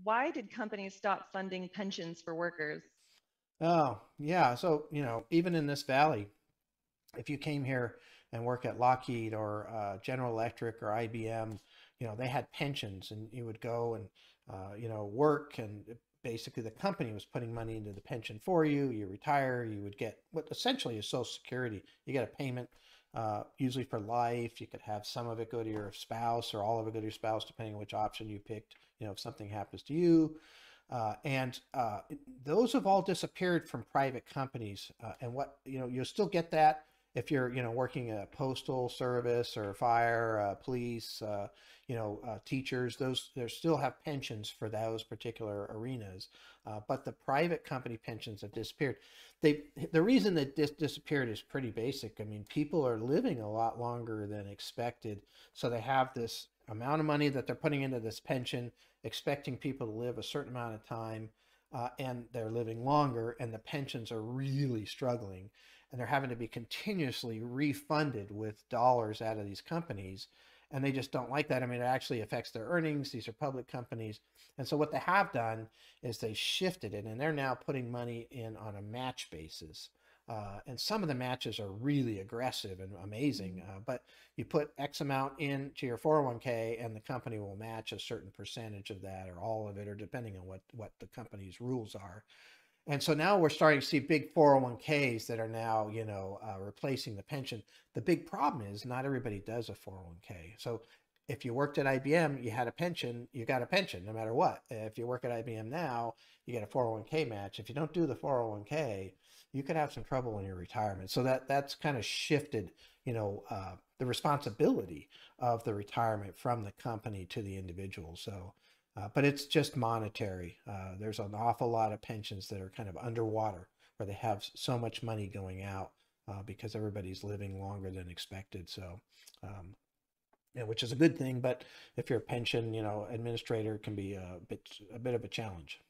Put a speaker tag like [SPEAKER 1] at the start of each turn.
[SPEAKER 1] why did companies stop funding pensions for workers?
[SPEAKER 2] Oh, yeah. So, even in this valley, if you came here and work at Lockheed or General Electric or IBM, they had pensions and you would go and, work and basically the company was putting money into the pension for you. You retire, you would get what essentially is Social Security. You get a payment, usually for life. You could have some of it go to your spouse or all of it go to your spouse, depending on which option you picked, if something happens to you. And those have all disappeared from private companies. And what, you'll still get that if you're, working a postal service or fire, police, teachers, those there still have pensions for those particular arenas. But the private company pensions have disappeared. The reason that this disappeared is pretty basic. I mean, people are living a lot longer than expected. So they have this amount of money that they're putting into this pension, expecting people to live a certain amount of time, and they're living longer, and the pensions are really struggling, and they're having to be continuously refunded with dollars out of these companies, and they just don't like that. I mean, it actually affects their earnings. These are public companies, and so what they have done is they shifted it, and they're now putting money in on a match basis. And some of the matches are really aggressive and amazing, but you put X amount into your 401k and the company will match a certain percentage of that or all of it, or depending on what the company's rules are. And so now we're starting to see big 401ks that are now, replacing the pension. The big problem is not everybody does a 401k. So if you worked at IBM, you had a pension, you got a pension no matter what. If you work at IBM now, you get a 401k match. If you don't do the 401k, you could have some trouble in your retirement. So that's kind of shifted, the responsibility of the retirement from the company to the individual. So but it's just monetary. There's an awful lot of pensions that are kind of underwater where they have so much money going out because everybody's living longer than expected. So, which is a good thing. But if you're a pension, administrator, it can be a bit of a challenge.